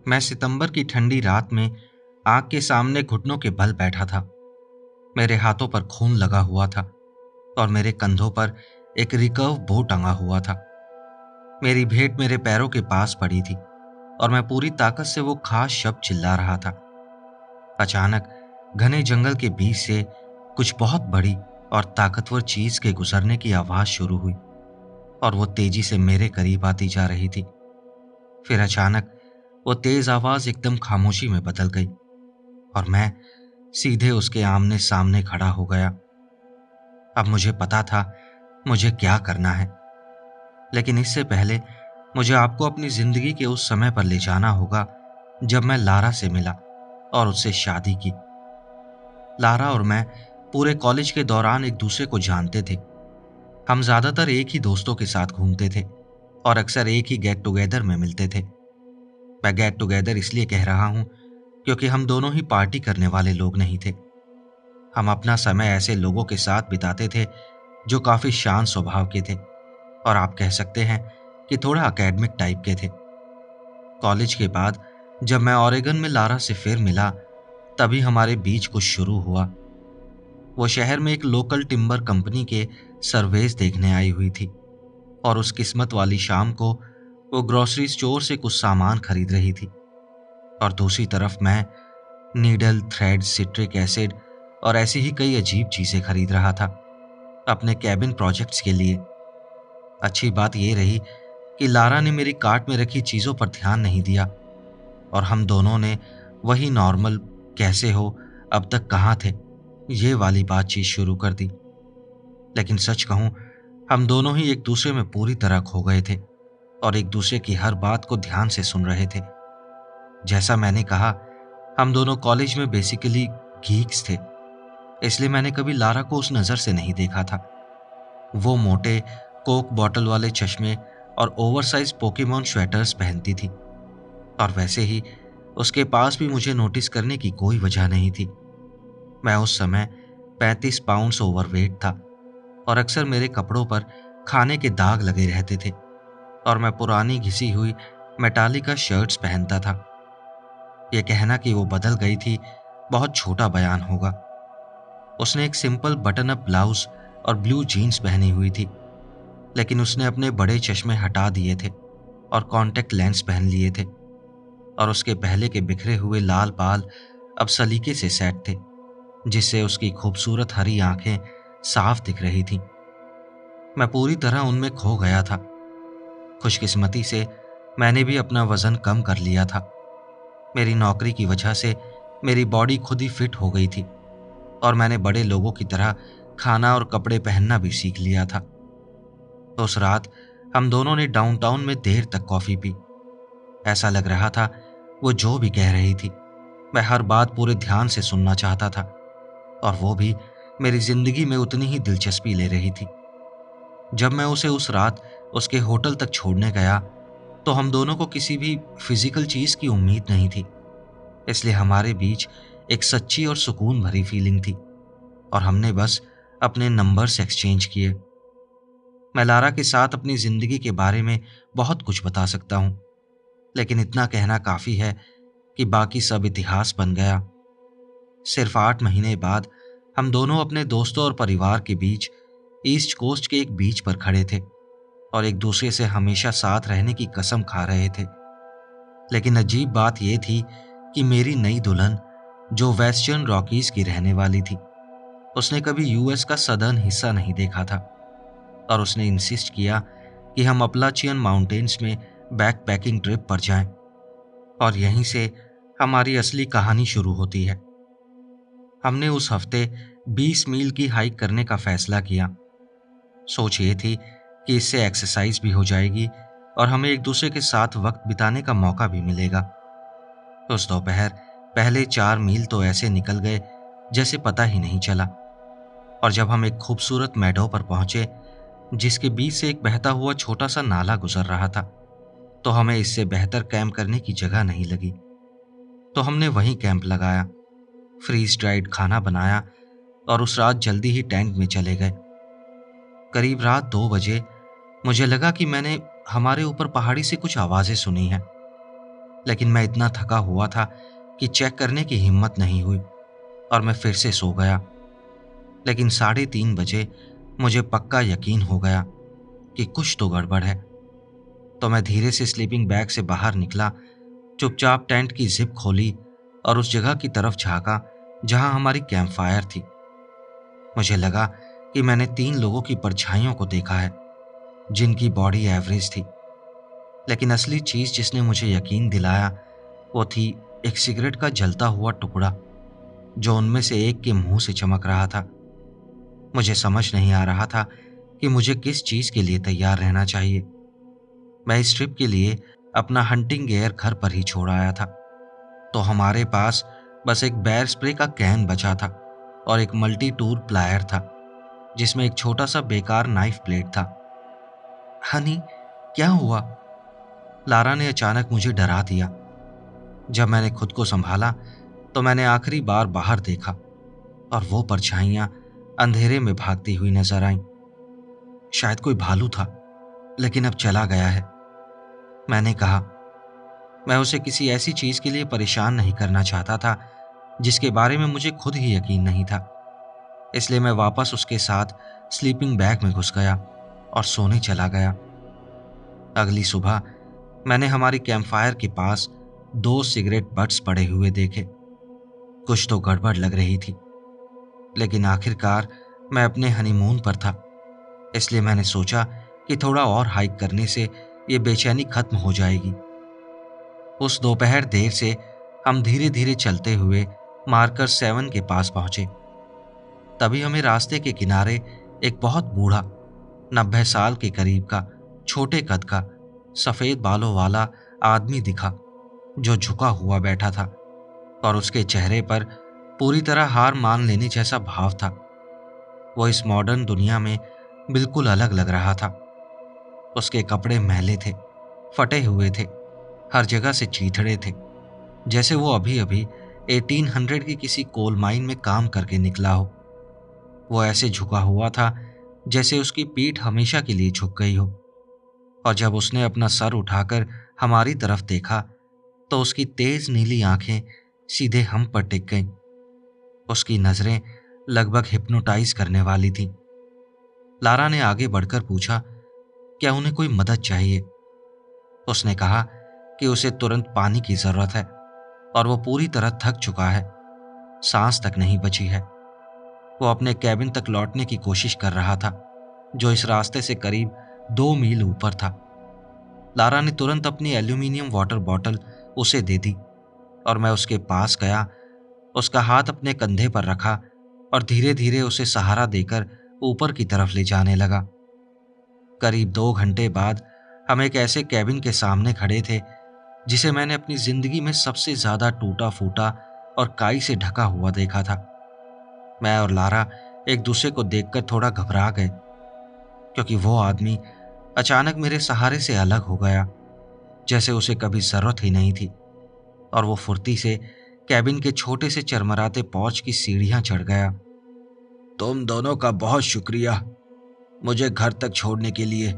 मैं सितंबर की ठंडी रात में आग के सामने घुटनों के बल बैठा था। मेरे हाथों पर खून लगा हुआ था और मेरे कंधों पर एक रिकर्व बो टंगा हुआ था। मेरी भेंट मेरे पैरों के पास पड़ी थी और मैं पूरी ताकत से वो खास शब्द चिल्ला रहा था। अचानक घने जंगल के बीच से कुछ बहुत बड़ी और ताकतवर चीज के गुजरने की आवाज शुरू हुई और वो तेजी से मेरे करीब आती जा रही थी। फिर अचानक वो तेज आवाज एकदम खामोशी में बदल गई और मैं सीधे उसके आमने सामने खड़ा हो गया। अब मुझे पता था मुझे क्या करना है, लेकिन इससे पहले मुझे आपको अपनी जिंदगी के उस समय पर ले जाना होगा जब मैं लारा से मिला और उससे शादी की। लारा और मैं पूरे कॉलेज के दौरान एक दूसरे को जानते थे। हम ज्यादातर एक ही दोस्तों के साथ घूमते थे और अक्सर एक ही गेट टुगेदर में मिलते थे। मैं गेट टुगेदर इसलिए कह रहा हूँ क्योंकि हम दोनों ही पार्टी करने वाले लोग नहीं थे। हम अपना समय ऐसे लोगों के साथ बिताते थे जो काफी शांत स्वभाव के थे और आप कह सकते हैं कि थोड़ा एकेडमिक टाइप के थे। कॉलेज के बाद जब मैं ओरेगन में लारा से फिर मिला, तभी हमारे बीच कुछ शुरू हुआ। वो शहर में एक लोकल टिम्बर कंपनी के सर्वेस देखने आई हुई थी और उस किस्मत वाली शाम को वो ग्रोसरी स्टोर से कुछ सामान खरीद रही थी और दूसरी तरफ मैं नीडल, थ्रेड, सिट्रिक एसिड और ऐसी ही कई अजीब चीजें खरीद रहा था अपने कैबिन प्रोजेक्ट्स के लिए। अच्छी बात यह रही कि लारा ने मेरी कार्ट में रखी चीजों पर ध्यान नहीं दिया और हम दोनों ने वही नॉर्मल कैसे हो, अब तक कहाँ थे, ये वाली बातचीत शुरू कर दी। लेकिन सच कहूं, हम दोनों ही एक दूसरे में पूरी तरह खो गए थे और एक दूसरे की हर बात को ध्यान से सुन रहे थे। जैसा मैंने कहा, हम दोनों कॉलेज में बेसिकली गीक्स थे, इसलिए मैंने कभी लारा को उस नजर से नहीं देखा था। वो मोटे कोक बॉटल वाले चश्मे और ओवरसाइज पोकेमॉन स्वेटर्स पहनती थी और वैसे ही उसके पास भी मुझे नोटिस करने की कोई वजह नहीं थी। मैं उस समय 35 पाउंड्स ओवरवेट था और अक्सर मेरे कपड़ों पर खाने के दाग लगे रहते थे और मैं पुरानी घिसी हुई मेटालिका शर्ट्स पहनता था। यह कहना कि वो बदल गई थी बहुत छोटा बयान होगा। उसने एक सिंपल बटन अप ब्लाउज और ब्लू जीन्स पहनी हुई थी, लेकिन उसने अपने बड़े चश्मे हटा दिए थे और कॉन्टैक्ट लेंस पहन लिए थे और उसके पहले के बिखरे हुए लाल बाल अब सलीके से सेट थे, जिससे उसकी खूबसूरत हरी आंखें साफ दिख रही थीं। मैं पूरी तरह उनमें खो गया था। खुशकिस्मती से मैंने भी अपना वजन कम कर लिया था। मेरी नौकरी की वजह से मेरी बॉडी खुद ही फिट हो गई थी और मैंने बड़े लोगों की तरह खाना और कपड़े पहनना भी सीख लिया था। तो उस रात हम दोनों ने डाउनटाउन में देर तक कॉफी पी। ऐसा लग रहा था वो जो भी कह रही थी मैं हर बात पूरे ध्यान से सुनना चाहता था और वो भी मेरी जिंदगी में उतनी ही दिलचस्पी ले रही थी। जब मैं उसे उस रात उसके होटल तक छोड़ने गया तो हम दोनों को किसी भी फिजिकल चीज की उम्मीद नहीं थी, इसलिए हमारे बीच एक सच्ची और सुकून भरी फीलिंग थी और हमने बस अपने नंबर्स एक्सचेंज किए। मैं लारा के साथ अपनी जिंदगी के बारे में बहुत कुछ बता सकता हूँ, लेकिन इतना कहना काफी है कि बाकी सब इतिहास बन गया। सिर्फ 8 महीने बाद हम दोनों अपने दोस्तों और परिवार के बीच ईस्ट कोस्ट के एक बीच पर खड़े थे और एक दूसरे से हमेशा साथ रहने की कसम खा रहे थे। लेकिन अजीब बात यह थी कि मेरी नई दुल्हन, जो वेस्टर्न रॉकीज की रहने वाली थी, उसने कभी यूएस का सदर्न हिस्सा नहीं देखा था और उसने इंसिस्ट किया कि हम अपलाचियन माउंटेन्स में बैकपैकिंग ट्रिप पर जाएं और यहीं से हमारी असली कहानी शुरू होती है। हमने उस हफ्ते 20 मील की हाइक करने का फैसला किया। सोच ये थी कि इससे एक्सरसाइज भी हो जाएगी और हमें एक दूसरे के साथ वक्त बिताने का मौका भी मिलेगा। उस दोपहर पहले 4 मील तो ऐसे निकल गए जैसे पता ही नहीं चला और जब हम एक खूबसूरत मैडो पर पहुंचे जिसके बीच से एक बहता हुआ छोटा सा नाला गुजर रहा था, तो हमें इससे बेहतर कैंप करने की जगह नहीं लगी। तो हमने वहीं कैंप लगाया, फ्रीज ड्राइड खाना बनाया और उस रात जल्दी ही टेंट में चले गए। करीब रात 2 बजे मुझे लगा कि मैंने हमारे ऊपर पहाड़ी से कुछ आवाजें सुनी हैं, लेकिन मैं इतना थका हुआ था कि चेक करने की हिम्मत नहीं हुई और मैं फिर से सो गया। लेकिन 3:30 बजे मुझे पक्का यकीन हो गया कि कुछ तो गड़बड़ है। तो मैं धीरे से स्लीपिंग बैग से बाहर निकला, चुपचाप टेंट की जिप खोली और उस जगह की तरफ झांका जहां हमारी कैंप फायर थी। मुझे लगा कि मैंने 3 लोगों की परछाइयों को देखा है जिनकी बॉडी एवरेज थी, लेकिन असली चीज जिसने मुझे यकीन दिलाया वो थी एक सिगरेट का जलता हुआ टुकड़ा जो उनमें से एक के मुंह से चमक रहा था। मुझे समझ नहीं आ रहा था कि मुझे किस चीज के लिए तैयार रहना चाहिए। मैं इस ट्रिप के लिए अपना हंटिंग गियर घर पर ही छोड़ आया था, तो हमारे पास बस एक बेयर स्प्रे का कैन बचा था और एक मल्टी टूल प्लायर था जिसमें एक छोटा सा बेकार नाइफ ब्लेड था। हनी, क्या हुआ? लारा ने अचानक मुझे डरा दिया। जब मैंने खुद को संभाला तो मैंने आखिरी बार बाहर देखा और वो परछाइयां अंधेरे में भागती हुई नजर आईं। शायद कोई भालू था, लेकिन अब चला गया है, मैंने कहा। मैं उसे किसी ऐसी चीज के लिए परेशान नहीं करना चाहता था जिसके बारे में मुझे खुद ही यकीन नहीं था। इसलिए मैं वापस उसके साथ स्लीपिंग बैग में घुस गया और सोने चला गया। अगली सुबह मैंने हमारी कैंपफायर के पास 2 सिगरेट बट्स पड़े हुए देखे। कुछ तो गड़बड़ लग रही थी, लेकिन आखिरकार मैं अपने हनीमून पर था, इसलिए मैंने सोचा कि थोड़ा और हाइक करने से ये बेचैनी खत्म हो जाएगी। उस दोपहर देर से हम धीरे धीरे चलते हुए मार्कर 7 के पास पहुंचे। तभी हमें रास्ते के किनारे एक बहुत बूढ़ा, 90 साल के करीब का, छोटे कद का, सफेद बालों वाला आदमी दिखा जो झुका हुआ बैठा था और उसके चेहरे पर पूरी तरह हार मान लेने जैसा भाव था। वो इस मॉडर्न दुनिया में बिल्कुल अलग लग रहा था। उसके कपड़े मैले थे, फटे हुए थे, हर जगह से चीथड़े थे, जैसे वो अभी अभी 1800 की किसी कोल माइन में काम करके निकला हो। वो ऐसे झुका हुआ था जैसे उसकी पीठ हमेशा के लिए झुक गई हो, और जब उसने अपना सर उठाकर हमारी तरफ देखा तो उसकी तेज नीली आंखें सीधे हम पर टिक गईं। उसकी नजरें लगभग हिप्नोटाइज करने वाली थीं। लारा ने आगे बढ़कर पूछा, क्या उन्हें कोई मदद चाहिए? उसने कहा कि उसे तुरंत पानी की जरूरत है और वो पूरी तरह थक चुका है, सांस तक नहीं बची है। वो अपने कैबिन तक लौटने की कोशिश कर रहा था, जो इस रास्ते से करीब 2 मील ऊपर था। लारा ने तुरंत अपनी एल्यूमिनियम वाटर बॉटल उसे दे दी और मैं उसके पास गया, उसका हाथ अपने कंधे पर रखा और धीरे धीरे उसे सहारा देकर ऊपर की तरफ ले जाने लगा। करीब 2 घंटे बाद हम एक ऐसे कैबिन के सामने खड़े थे जिसे मैंने अपनी जिंदगी में सबसे ज्यादा टूटा फूटा और काई से ढका हुआ देखा था। मैं और लारा एक दूसरे को देखकर थोड़ा घबरा गए, क्योंकि वो आदमी अचानक मेरे सहारे से अलग हो गया, जैसे उसे कभी जरूरत ही नहीं थी, और वो फुर्ती से कैबिन के छोटे से चरमराते पोर्च की सीढ़ियां चढ़ गया। तुम दोनों का बहुत शुक्रिया, मुझे घर तक छोड़ने के लिए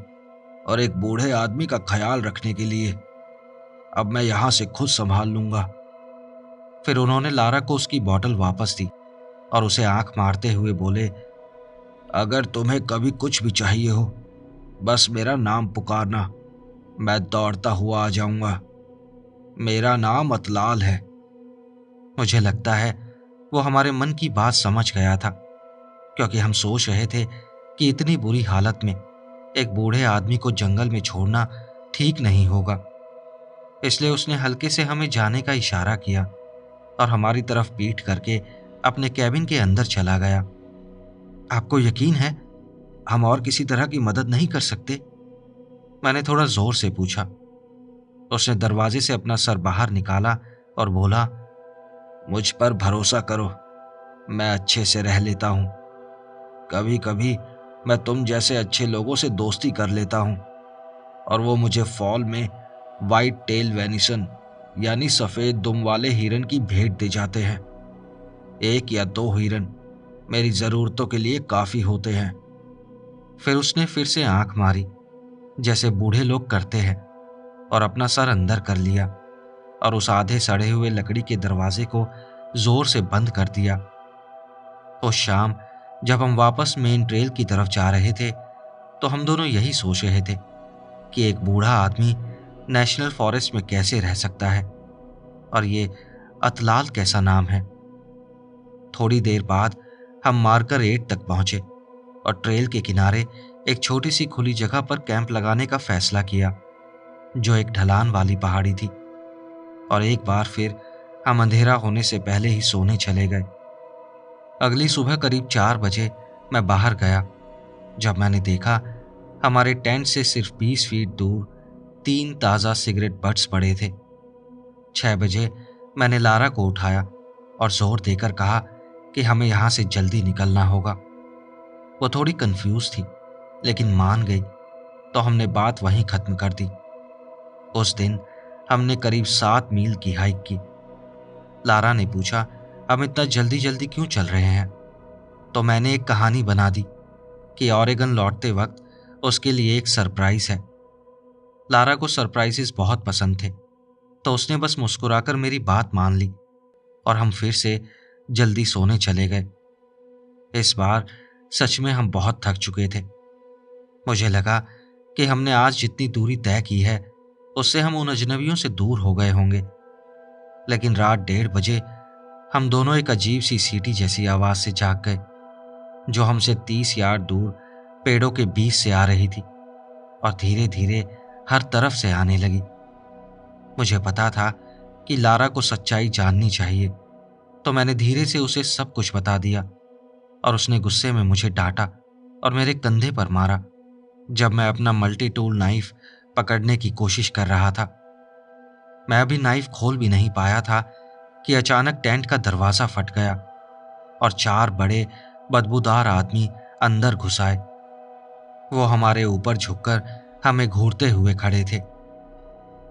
और एक बूढ़े आदमी का ख्याल रखने के लिए। अब मैं यहां से खुद संभाल लूंगा। फिर उन्होंने लारा को उसकी बोतल वापस दी और उसे आंख मारते हुए बोले, अगर तुम्हें कभी कुछ भी चाहिए हो, बस मेरा नाम पुकारना, मैं दौड़ता हुआ आ जाऊंगा। मेरा नाम अतलाल है। मुझे लगता है वो हमारे मन की बात समझ गया था, क्योंकि हम सोच रहे थे कि इतनी बुरी हालत में एक बूढ़े आदमी को जंगल में छोड़ना ठीक नहीं होगा। इसलिए उसने हल्के से हमें जाने का इशारा किया और हमारी तरफ पीठ करके अपने कैबिन के अंदर चला गया। आपको यकीन है हम और किसी तरह की मदद नहीं कर सकते? मैंने थोड़ा जोर से पूछा। उसने दरवाजे से अपना सर बाहर निकाला और बोला, मुझ पर भरोसा करो, मैं अच्छे से रह लेता हूँ। कभी कभी मैं तुम जैसे अच्छे लोगों से दोस्ती कर लेता हूँ और वो मुझे फॉल में वाइट टेल वेनिसन यानी सफेद दुम वाले हिरन की भेंट दे जाते हैं। 1 या 2 हिरन मेरी जरूरतों के लिए काफी होते हैं। फिर उसने फिर से आंख मारी, जैसे बूढ़े लोग करते हैं, और अपना सर अंदर कर लिया। और उस आधे सड़े हुए लकड़ी के दरवाजे को जोर से बंद कर दिया। उस शाम जब हम वापस मेन ट्रेल की तरफ जा रहे थे तो हम दोनों यही सोच रहे थे कि एक बूढ़ा आदमी नेशनल फॉरेस्ट में कैसे रह सकता है और ये अतलाल कैसा नाम है। थोड़ी देर बाद हम मार्कर 8 तक पहुंचे और ट्रेल के किनारे एक छोटी सी खुली जगह पर कैंप लगाने का फैसला किया, जो एक ढलान वाली पहाड़ी थी। और एक बार फिर हम अंधेरा होने से पहले ही सोने चले गए। अगली सुबह करीब 4 बजे मैं बाहर गया, जब मैंने देखा हमारे टेंट से सिर्फ 20 फीट दूर 3 ताज़ा सिगरेट बट्स पड़े थे। 6 बजे मैंने लारा को उठाया और जोर देकर कहा कि हमें यहाँ से जल्दी निकलना होगा। वो थोड़ी कंफ्यूज थी लेकिन मान गई, तो हमने बात वहीं ख़त्म कर दी। उस दिन हमने करीब 7 मील की हाइक की। लारा ने पूछा हम इतना जल्दी जल्दी क्यों चल रहे हैं, तो मैंने एक कहानी बना दी कि ऑरेगन लौटते वक्त उसके लिए एक सरप्राइज है। लारा को सरप्राइजेस बहुत पसंद थे, तो उसने बस मुस्कुराकर मेरी बात मान ली और हम फिर से जल्दी सोने चले गए। इस बार सच में हम बहुत थक चुके थे। मुझे लगा कि हमने आज जितनी दूरी तय की है उससे हम उन अजनबियों से दूर हो गए होंगे। लेकिन रात 1:30 बजे हम दोनों एक अजीब सी सीटी जैसी आवाज से जाग गए, जो हमसे 30 यार्ड दूर पेड़ों के बीच से आ रही थी और धीरे धीरे हर तरफ से आने लगी। मुझे पता था कि लारा को सच्चाई जाननी चाहिए, तो मैंने धीरे से उसे सब कुछ बता दिया और उसने गुस्से में मुझे डांटा और मेरे कंधे पर मारा जब मैं अपना मल्टी टूल नाइफ पकड़ने की कोशिश कर रहा था। मैं अभी नाइफ खोल भी नहीं पाया था कि अचानक टेंट का दरवाज़ा फट गया और 4 बड़े बदबूदार आदमी अंदर घुस आए। वो हमारे ऊपर झुककर हमें घूरते हुए खड़े थे।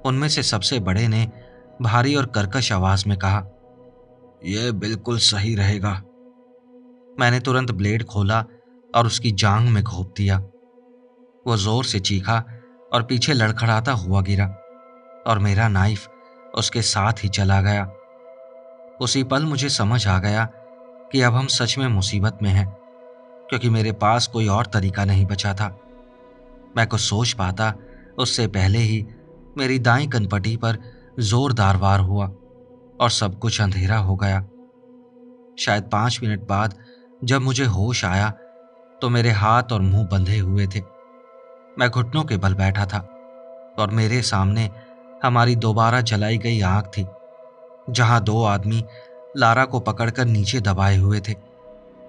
उनमें से सबसे बड़े ने भारी और कर्कश आवाज में कहा, यह बिल्कुल सही रहेगा। मैंने तुरंत ब्लेड खोला और उसकी जांघ में घोंप दिया। वो जोर से चीखा और पीछे लड़खड़ाता हुआ गिरा और मेरा नाइफ उसके साथ ही चला गया। उसी पल मुझे समझ आ गया कि अब हम सच में मुसीबत में हैं, क्योंकि मेरे पास कोई और तरीका नहीं बचा था। मैं कुछ सोच पाता उससे पहले ही मेरी दाईं कनपटी पर जोरदार वार हुआ और सब कुछ अंधेरा हो गया। शायद 5 मिनट बाद जब मुझे होश आया तो मेरे हाथ और मुंह बंधे हुए थे। मैं घुटनों के बल बैठा था और मेरे सामने हमारी दोबारा जलाई गई आंख थी, जहां 2 आदमी लारा को पकड़कर नीचे दबाए हुए थे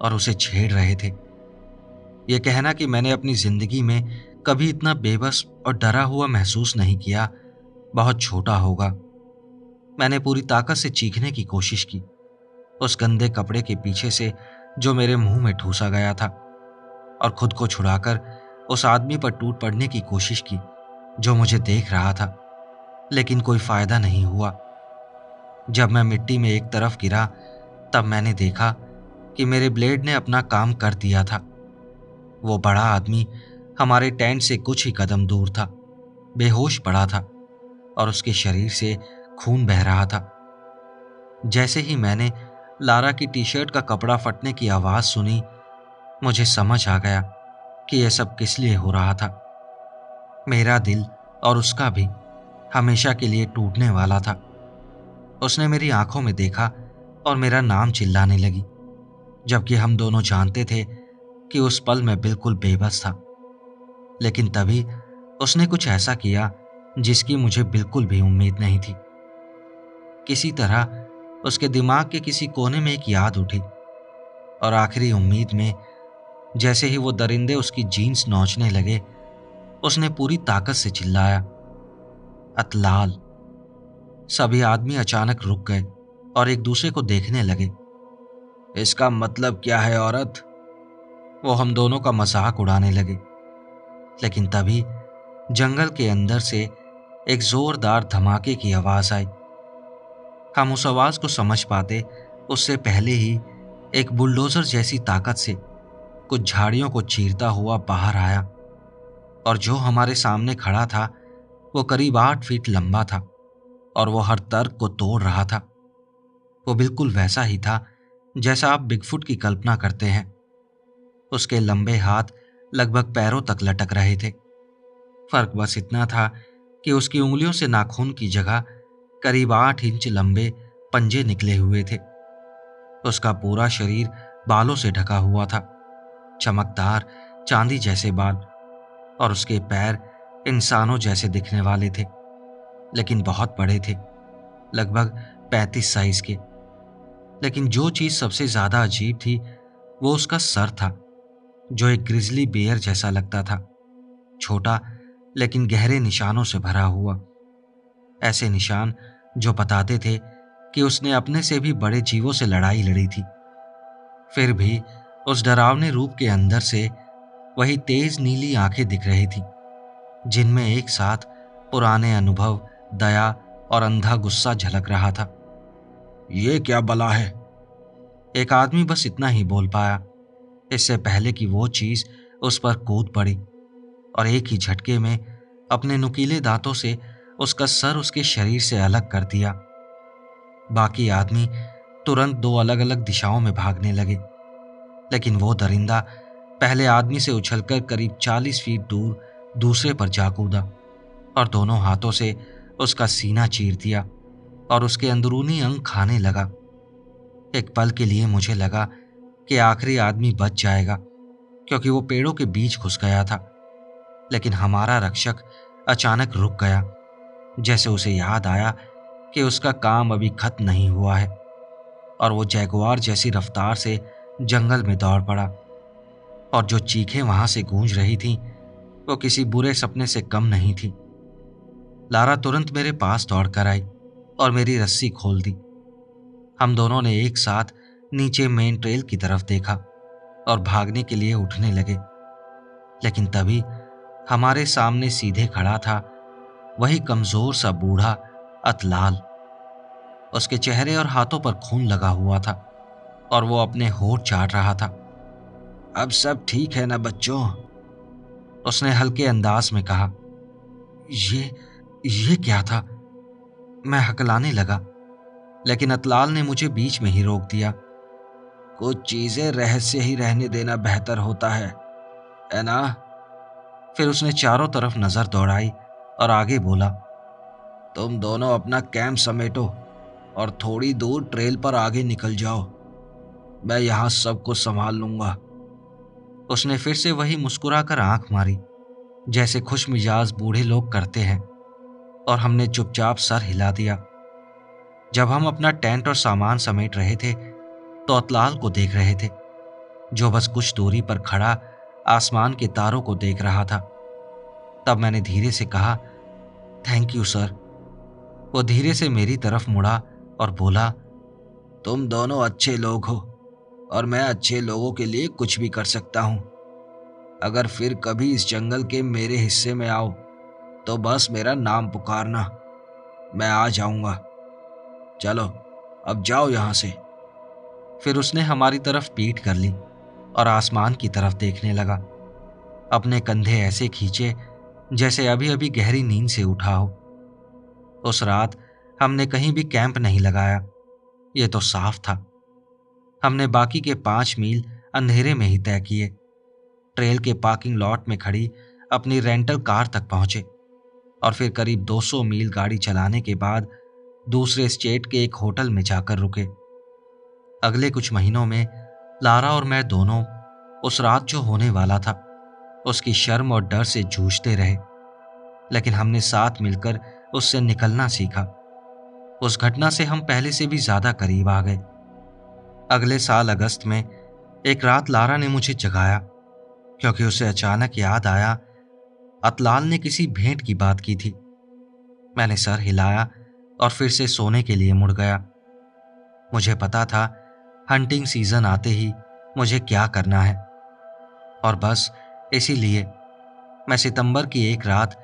और उसे छेड़ रहे थे। यह कहना कि मैंने अपनी जिंदगी में कभी इतना बेबस और डरा हुआ महसूस नहीं किया बहुत छोटा होगा। मैंने पूरी ताकत से चीखने की कोशिश की, उस गंदे कपड़े के पीछे से जो मेरे मुंह में ठूसा गया था, और खुद को छुड़ाकर उस आदमी पर टूट पड़ने की कोशिश की जो मुझे देख रहा था, लेकिन कोई फायदा नहीं हुआ। जब मैं मिट्टी में एक तरफ गिरा तब मैंने देखा कि मेरे ब्लेड ने अपना काम कर दिया था। वो बड़ा आदमी हमारे टेंट से कुछ ही कदम दूर था, बेहोश पड़ा था और उसके शरीर से खून बह रहा था। जैसे ही मैंने लारा की टी-शर्ट का कपड़ा फटने की आवाज सुनी, मुझे समझ आ गया कि यह सब किस लिए हो रहा था। मेरा दिल और उसका भी हमेशा के लिए टूटने वाला था। उसने मेरी आंखों में देखा और मेरा नाम चिल्लाने लगी, जबकि हम दोनों जानते थे कि उस पल मैं बिल्कुल बेबस था। लेकिन तभी उसने कुछ ऐसा किया जिसकी मुझे बिल्कुल भी उम्मीद नहीं थी। किसी तरह उसके दिमाग के किसी कोने में एक याद उठी और आखिरी उम्मीद में जैसे ही वो दरिंदे उसकी जीन्स नोचने लगे, उसने पूरी ताकत से चिल्लाया, अतलाल। सभी आदमी अचानक रुक गए और एक दूसरे को देखने लगे। इसका मतलब क्या है औरत? वो हम दोनों का मजाक उड़ाने लगे। लेकिन तभी जंगल के अंदर से एक जोरदार धमाके की आवाज आई। हम उस आवाज को समझ पाते उससे पहले ही एक बुलडोजर जैसी ताकत से कुछ झाड़ियों को चीरता हुआ बाहर आया, और जो हमारे सामने खड़ा था वो करीब 8 फीट लंबा था और वो हर तर्क को तोड़ रहा था। वो बिल्कुल वैसा ही था जैसा आप बिगफुट की कल्पना करते हैं। उसके लंबे हाथ लगभग पैरों तक लटक रहे थे। फर्क बस इतना था कि उसकी उंगलियों से नाखून की जगह करीब 8 इंच लंबे पंजे निकले हुए थे। उसका पूरा शरीर बालों से ढका हुआ था, चमकदार चांदी जैसे बाल, और उसके पैर इंसानों जैसे दिखने वाले थे, लेकिन बहुत बड़े थे, लगभग 35 साइज के। लेकिन जो चीज सबसे ज्यादा अजीब थी वो उसका सर था, जो एक ग्रिजली बेयर जैसा लगता था, छोटा लेकिन गहरे निशानों से भरा हुआ। ऐसे निशान जो बताते थे कि उसने अपने से भी बड़े जीवों से लड़ाई लड़ी थी। फिर भी उस डरावने रूप के अंदर से वही तेज नीली आंखें दिख रही थी, जिनमें एक साथ पुराने अनुभव, दया और अंधा गुस्सा झलक रहा था। ये क्या बला है? एक आदमी बस इतना ही बोल पाया, इससे पहले कि वो चीज उस पर कूद पड़ी और एक ही झटके में अपने नुकीले दांतों से उसका सर उसके शरीर से अलग कर दिया। बाकी आदमी तुरंत दो अलग अलग दिशाओं में भागने लगे, लेकिन वो दरिंदा पहले आदमी से उछलकर करीब 40 फीट दूर दूसरे पर जा कूदा और दोनों हाथों से उसका सीना चीर दिया और उसके अंदरूनी अंग खाने लगा। एक पल के लिए मुझे लगा कि आखिरी आदमी बच जाएगा, क्योंकि वो पेड़ों के बीच घुस गया था। लेकिन हमारा रक्षक अचानक रुक गया, जैसे उसे याद आया कि उसका काम अभी खत्म नहीं हुआ है, और वो जैगुआर जैसी रफ्तार से जंगल में दौड़ पड़ा। और जो चीखें वहां से गूंज रही थीं, वो किसी बुरे सपने से कम नहीं थी। लारा तुरंत मेरे पास दौड़कर आई और मेरी रस्सी खोल दी। हम दोनों ने एक साथ नीचे मेन ट्रेल की तरफ देखा और भागने के लिए उठने लगे। लेकिन तभी हमारे सामने सीधे खड़ा था वही कमजोर सा बूढ़ा अतलाल। उसके चेहरे और हाथों पर खून लगा हुआ था और वो अपने होंठ चाट रहा था। अब सब ठीक है ना बच्चों? उसने हल्के अंदाज में कहा। ये ये क्या था? मैं हकलाने लगा, लेकिन अतलाल ने मुझे बीच में ही रोक दिया। कुछ चीजें रहस्य ही रहने देना बेहतर होता है ना? फिर उसने चारों तरफ नजर दौड़ाई और आगे बोला, तुम दोनों अपना कैंप समेटो और थोड़ी दूर ट्रेल पर आगे निकल जाओ। मैं यहां सबको संभाल लूंगा। उसने फिर से वही मुस्कुराकर आंख मारी, जैसे खुश मिजाज बूढ़े लोग करते हैं, और हमने चुपचाप सर हिला दिया। जब हम अपना टेंट और सामान समेट रहे थे तो अतलाल को देख रहे थे, जो बस कुछ दूरी पर खड़ा आसमान के तारों को देख रहा था। तब मैंने धीरे से कहा, थैंक यू सर। वो धीरे से मेरी तरफ मुड़ा और बोला, तुम दोनों अच्छे लोग हो और मैं अच्छे लोगों के लिए कुछ भी कर सकता हूं। अगर फिर कभी इस जंगल के मेरे हिस्से में आओ तो बस मेरा नाम पुकारना, मैं आ जाऊंगा। चलो अब जाओ यहां से। फिर उसने हमारी तरफ पीठ कर ली और आसमान की तरफ देखने लगा, अपने कंधे ऐसे खींचे जैसे अभी अभी गहरी नींद से उठा हो। उस रात हमने कहीं भी कैंप नहीं लगाया, ये तो साफ था। हमने बाकी के 5 मील अंधेरे में ही तय किए। ट्रेल के पार्किंग लॉट में खड़ी अपनी रेंटल कार तक पहुंचे और फिर करीब 200 मील गाड़ी चलाने के बाद दूसरे स्टेट के एक होटल में जाकर रुके। अगले कुछ महीनों में लारा और मैं दोनों उस रात जो होने वाला था उसकी शर्म और डर से जूझते रहे, लेकिन हमने साथ मिलकर उससे निकलना सीखा। उस घटना से हम पहले से भी ज्यादा करीब आ गए। अगले साल अगस्त में एक रात लारा ने मुझे जगाया, क्योंकि उसे अचानक याद आया अतलाल ने किसी भेंट की बात की थी। मैंने सर हिलाया और फिर से सोने के लिए मुड़ गया। मुझे पता था हंटिंग सीजन आते ही मुझे क्या करना है, और बस इसीलिए मैं सितंबर की एक रात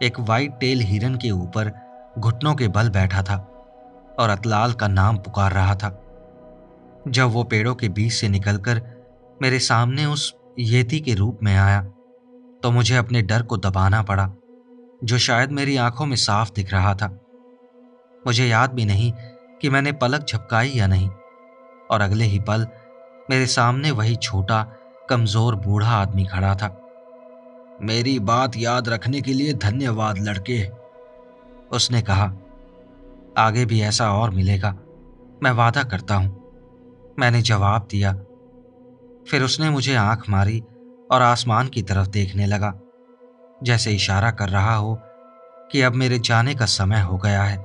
एक वाइट टेल हिरन के ऊपर घुटनों के बल बैठा था और अतलाल का नाम पुकार रहा था। जब वो पेड़ों के बीच से निकलकर मेरे सामने उस येती के रूप में आया तो मुझे अपने डर को दबाना पड़ा, जो शायद मेरी आंखों में साफ दिख रहा था। मुझे याद भी नहीं कि मैंने पलक झपकाई या नहीं, और अगले ही पल मेरे सामने वही छोटा, कमजोर बूढ़ा आदमी खड़ा था। मेरी बात याद रखने के लिए धन्यवाद लड़के, उसने कहा। आगे भी ऐसा और मिलेगा, मैं वादा करता हूं, मैंने जवाब दिया। फिर उसने मुझे आंख मारी और आसमान की तरफ देखने लगा, जैसे इशारा कर रहा हो कि अब मेरे जाने का समय हो गया है।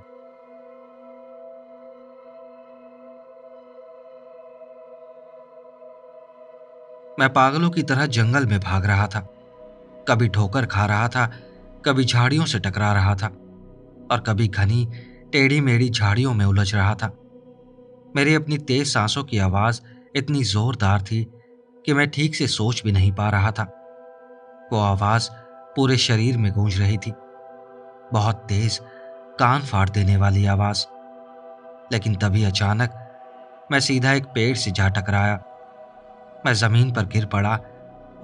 मैं पागलों की तरह जंगल में भाग रहा था, कभी ठोकर खा रहा था, कभी झाड़ियों से टकरा रहा था, और कभी घनी टेढ़ी मेढ़ी झाड़ियों में उलझ रहा था। मेरी अपनी तेज सांसों की आवाज इतनी जोरदार थी कि मैं ठीक से सोच भी नहीं पा रहा था। वो आवाज पूरे शरीर में गूंज रही थी, बहुत तेज, कान फाड़ देने वाली आवाज। लेकिन तभी अचानक मैं सीधा एक पेड़ से जा टकराया। मैं जमीन पर गिर पड़ा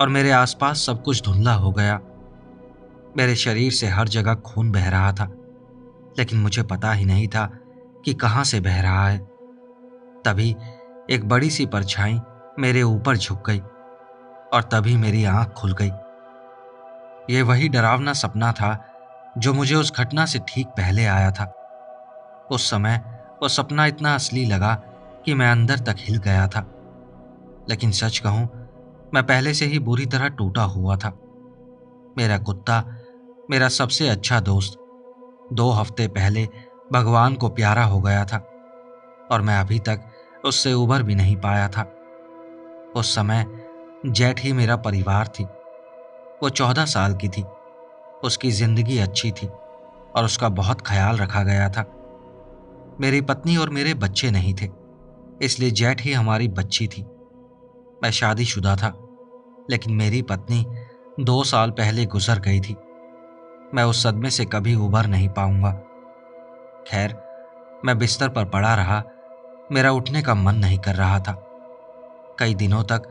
और मेरे आसपास सब कुछ धुंधला हो गया। मेरे शरीर से हर जगह खून बह रहा था, लेकिन मुझे पता ही नहीं था कि कहां से बह रहा है। तभी एक बड़ी सी परछाई मेरे ऊपर झुक गई, और तभी मेरी आंख खुल गई। यह वही डरावना सपना था जो मुझे उस घटना से ठीक पहले आया था। उस समय वो सपना इतना असली लगा कि मैं अंदर तक हिल गया था। लेकिन सच कहूं, मैं पहले से ही बुरी तरह टूटा हुआ था। मेरा कुत्ता, मेरा सबसे अच्छा दोस्त, 2 हफ्ते पहले भगवान को प्यारा हो गया था, और मैं अभी तक उससे उबर भी नहीं पाया था। उस समय जेठ ही मेरा परिवार थी। वो 14 साल की थी। उसकी जिंदगी अच्छी थी और उसका बहुत ख्याल रखा गया था। मेरी पत्नी और मेरे बच्चे नहीं थे, इसलिए जेठ ही हमारी बच्ची थी। मैं शादीशुदा था, लेकिन मेरी पत्नी 2 साल पहले गुजर गई थी। मैं उस सदमे से कभी उबर नहीं पाऊंगा। खैर, मैं बिस्तर पर पड़ा रहा। मेरा उठने का मन नहीं कर रहा था। कई दिनों तक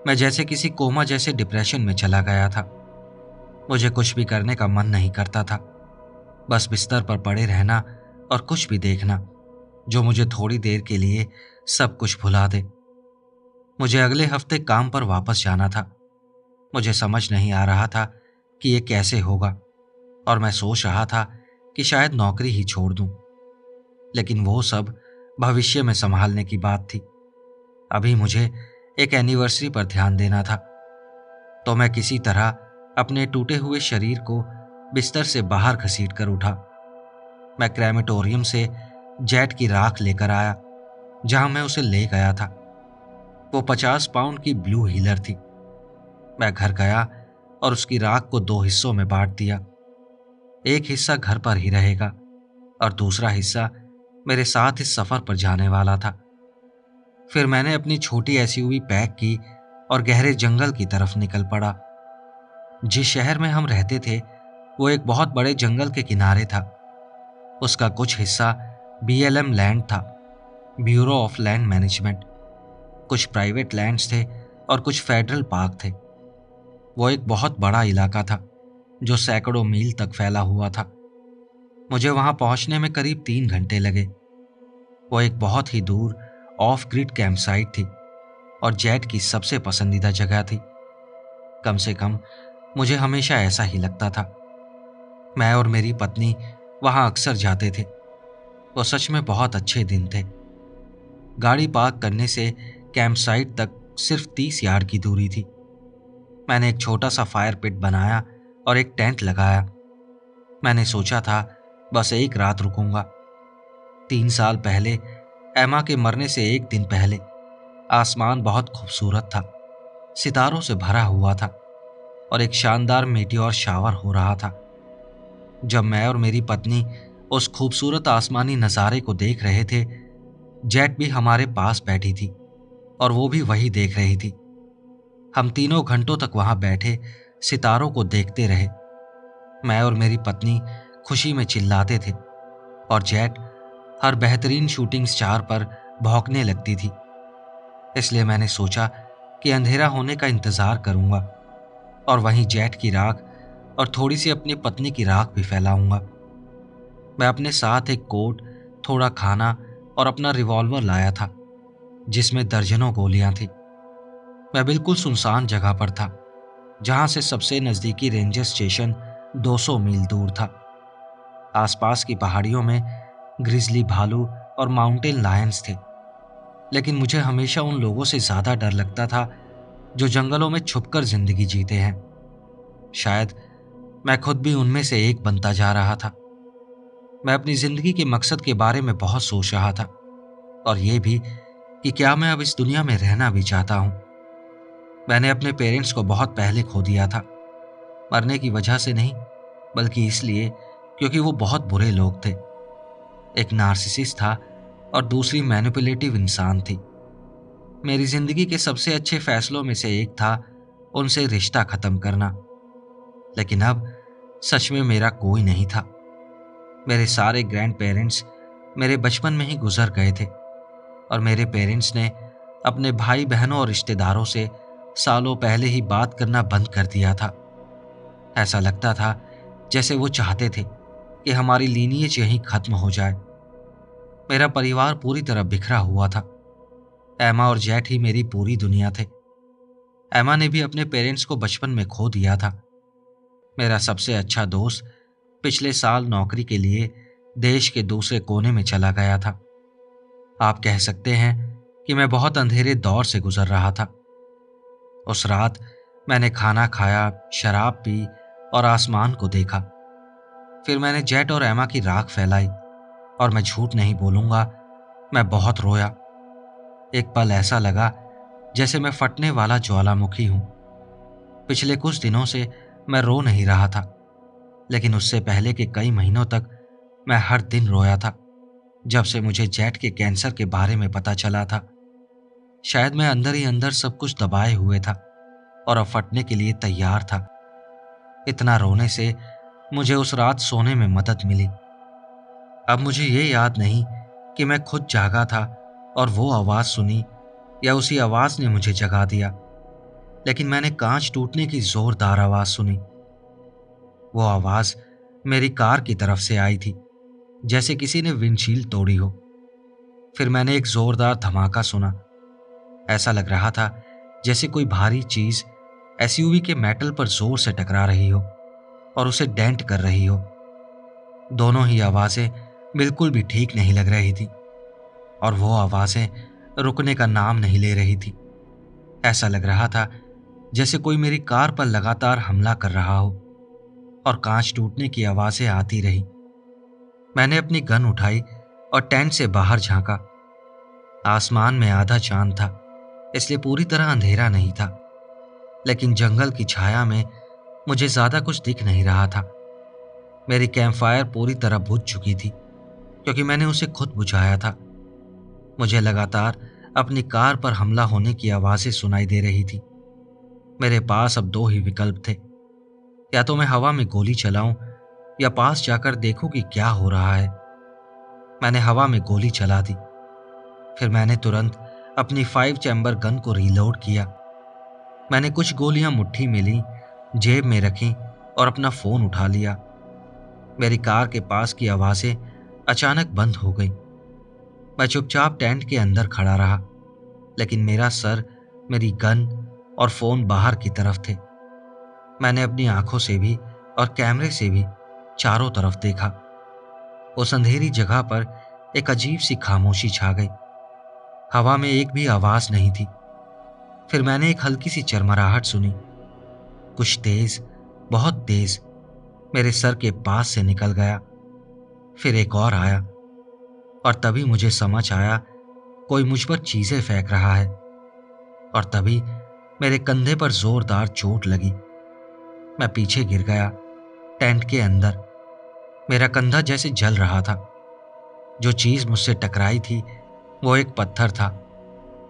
मैं जैसे किसी कोमा जैसे डिप्रेशन में चला गया था। मुझे कुछ भी करने का मन नहीं करता था, बस बिस्तर पर पड़े रहना और कुछ भी देखना जो मुझे थोड़ी देर के लिए सब कुछ भुला दे। मुझे अगले हफ्ते काम पर वापस जाना था। मुझे समझ नहीं आ रहा था कि ये कैसे होगा, और मैं सोच रहा था कि शायद नौकरी ही छोड़ दूं। लेकिन वो सब भविष्य में संभालने की बात थी। अभी मुझे एक एनिवर्सरी पर ध्यान देना था। तो मैं किसी तरह अपने टूटे हुए शरीर को बिस्तर से बाहर घसीट कर उठा। मैं क्रेमेटोरियम से जेट की राख लेकर आया, जहां मैं उसे ले गया था। वो 50 पाउंड की ब्लू हीलर थी। मैं घर गया और उसकी राख को 2 हिस्सों में बांट दिया। एक हिस्सा घर पर ही रहेगा और दूसरा हिस्सा मेरे साथ इस सफर पर जाने वाला था। फिर मैंने अपनी छोटी एसयूवी पैक की और गहरे जंगल की तरफ निकल पड़ा। जिस शहर में हम रहते थे, वो एक बहुत बड़े जंगल के किनारे था। उसका कुछ हिस्सा बीएलएम लैंड था, ब्यूरो ऑफ लैंड मैनेजमेंट। कुछ प्राइवेट लैंड्स थे और कुछ फेडरल पार्क थे। वो एक बहुत बड़ा इलाका था जो सैकड़ों मील तक फैला हुआ था। मुझे वहां पहुंचने में करीब 3 घंटे लगे। वो एक बहुत ही दूर ऑफ ग्रिड कैंप साइट थी और जेट की सबसे पसंदीदा जगह थी। कम से कम मुझे हमेशा ऐसा ही लगता था। मैं और मेरी पत्नी वहां अक्सर जाते थे। वो सच में बहुत अच्छे दिन थे। गाड़ी पार्क करने से कैंप साइट तक सिर्फ 30 यार्ड की दूरी थी। मैंने एक छोटा सा फायर पिट बनाया और एक टेंट लगाया। मैंने सोचा था बस एक रात रुकूंगा। 3 साल पहले, एमा के मरने से एक दिन पहले, आसमान बहुत खूबसूरत था, सितारों से भरा हुआ था और एक शानदार मेटियोर शावर हो रहा था। जब मैं और मेरी पत्नी उस खूबसूरत आसमानी नज़ारे को देख रहे थे, जेट भी हमारे पास बैठी थी और वो भी वही देख रही थी। हम तीनों घंटों तक वहां बैठे सितारों को देखते रहे। मैं और मेरी पत्नी खुशी में चिल्लाते थे और जेट हर बेहतरीन शूटिंग स्टार पर भौंकने लगती थी। इसलिए मैंने सोचा कि अंधेरा होने का इंतजार करूंगा और वहीं जेट की राख और थोड़ी सी अपनी पत्नी की राख भी फैलाऊंगा। मैं अपने साथ एक कोट, थोड़ा खाना और अपना रिवॉल्वर लाया था जिसमें दर्जनों गोलियां थी। मैं बिल्कुल सुनसान जगह पर था जहां से सबसे नजदीकी रेंजर स्टेशन 200 मील दूर था। आसपास की पहाड़ियों में ग्रिजली भालू और माउंटेन लायंस थे, लेकिन मुझे हमेशा उन लोगों से ज्यादा डर लगता था जो जंगलों में छुपकर जिंदगी जीते हैं। शायद मैं खुद भी उनमें से एक बनता जा रहा था। मैं अपनी जिंदगी के मकसद के बारे में बहुत सोच रहा था, और ये भी कि क्या मैं अब इस दुनिया में रहना भी चाहता हूं। मैंने अपने पेरेंट्स को बहुत पहले खो दिया था, मरने की वजह से नहीं, बल्कि इसलिए क्योंकि वो बहुत बुरे लोग थे। एक नार्सिसिस्ट था और दूसरी मैनिपुलेटिव इंसान थी। मेरी जिंदगी के सबसे अच्छे फैसलों में से एक था उनसे रिश्ता खत्म करना, लेकिन अब सच में मेरा कोई नहीं था। मेरे सारे ग्रैंड पेरेंट्स मेरे बचपन में ही गुजर गए थे, और मेरे पेरेंट्स ने अपने भाई बहनों और रिश्तेदारों से सालों पहले ही बात करना बंद कर दिया था। ऐसा लगता था जैसे वो चाहते थे कि हमारी लीनिएज यहीं खत्म हो जाए। मेरा परिवार पूरी तरह बिखरा हुआ था। एमा और जेठ ही मेरी पूरी दुनिया थे। एमा ने भी अपने पेरेंट्स को बचपन में खो दिया था। मेरा सबसे अच्छा दोस्त पिछले साल नौकरी के लिए देश के दूसरे कोने में चला गया था। आप कह सकते हैं कि मैं बहुत अंधेरे दौर से गुजर रहा था। उस रात मैंने खाना खाया, शराब पी और आसमान को देखा। फिर मैंने जेट और एमा की राख फैलाई, और मैं झूठ नहीं बोलूंगा, मैं बहुत रोया। एक पल ऐसा लगा जैसे मैं फटने वाला ज्वालामुखी हूं। पिछले कुछ दिनों से मैं रो नहीं रहा था, लेकिन उससे पहले के कई महीनों तक मैं हर दिन रोया था। जब से मुझे जेट के कैंसर के बारे में पता चला था, शायद मैं अंदर ही अंदर सब कुछ दबाए हुए था और अब फटने के लिए तैयार था। इतना रोने से मुझे उस रात सोने में मदद मिली। अब मुझे ये याद नहीं कि मैं खुद जागा था और वो आवाज सुनी या उसी आवाज ने मुझे जगा दिया, लेकिन मैंने कांच टूटने की जोरदार आवाज सुनी। वो आवाज मेरी कार की तरफ से आई थी, जैसे किसी ने विंडशील्ड तोड़ी हो। फिर मैंने एक जोरदार धमाका सुना। ऐसा लग रहा था जैसे कोई भारी चीज एसयूवी के मेटल पर जोर से टकरा रही हो और उसे डेंट कर रही हो। दोनों ही आवाजें बिल्कुल भी ठीक नहीं लग रही थी, और वो आवाजें रुकने का नाम नहीं ले रही थी। ऐसा लग रहा था जैसे कोई मेरी कार पर लगातार हमला कर रहा हो, और कांच टूटने की आवाजें आती रही। मैंने अपनी गन उठाई और टेंट से बाहर झांका। आसमान में आधा चांद था, इसलिए पूरी तरह अंधेरा नहीं था, लेकिन जंगल की छाया में मुझे ज्यादा कुछ दिख नहीं रहा था। मेरी कैंपफायर पूरी तरह बुझ चुकी थी क्योंकि मैंने उसे खुद बुझाया था। मुझे लगातार अपनी कार पर हमला होने की आवाजें सुनाई दे रही थी। मेरे पास अब दो ही विकल्प थे, या तो मैं हवा में गोली चलाऊं या पास जाकर देखूं कि क्या हो रहा है। मैंने हवा में गोली चला दी। फिर मैंने तुरंत अपनी 5 चैम्बर गन को रीलोड किया। मैंने कुछ गोलियां मुट्ठी में ली, जेब में रखी और अपना फोन उठा लिया। मेरी कार के पास की आवाजें अचानक बंद हो गई। मैं चुपचाप टेंट के अंदर खड़ा रहा, लेकिन मेरा सर, मेरी गन और फोन बाहर की तरफ थे। मैंने अपनी आंखों से भी और कैमरे से भी चारों तरफ देखा। उस अंधेरी जगह पर एक अजीब सी खामोशी छा गई। हवा में एक भी आवाज नहीं थी। फिर मैंने एक हल्की सी चरमराहट सुनी। कुछ तेज, बहुत तेज मेरे सर के पास से निकल गया। फिर एक और आया, और तभी मुझे समझ आया कोई मुझ पर चीजें फेंक रहा है। और तभी मेरे कंधे पर जोरदार चोट लगी। मैं पीछे गिर गया, टेंट के अंदर। मेरा कंधा जैसे जल रहा था। जो चीज मुझसे टकराई थी वो एक पत्थर था,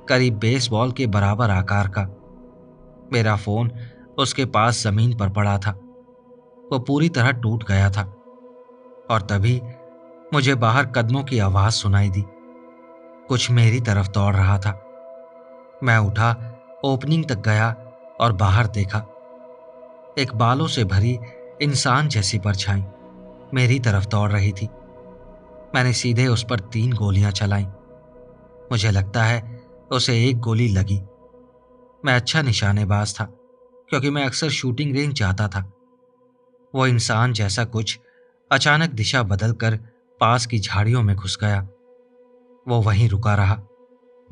करीब बेसबॉल के बराबर आकार का। मेरा फोन उसके पास जमीन पर पड़ा था। वो पूरी तरह टूट गया था। और तभी मुझे बाहर कदमों की आवाज सुनाई दी। कुछ मेरी तरफ दौड़ रहा था। मैं उठा, ओपनिंग तक गया और बाहर देखा। एक बालों से भरी इंसान जैसी परछाई मेरी तरफ दौड़ रही थी। मैंने सीधे उस पर 3 गोलियां चलाई। मुझे लगता है उसे एक गोली लगी। मैं अच्छा निशानेबाज था, क्योंकि मैं अक्सर शूटिंग रेंज जाता था। वो इंसान जैसा कुछ अचानक दिशा बदलकर पास की झाड़ियों में घुस गया। वो वहीं रुका रहा,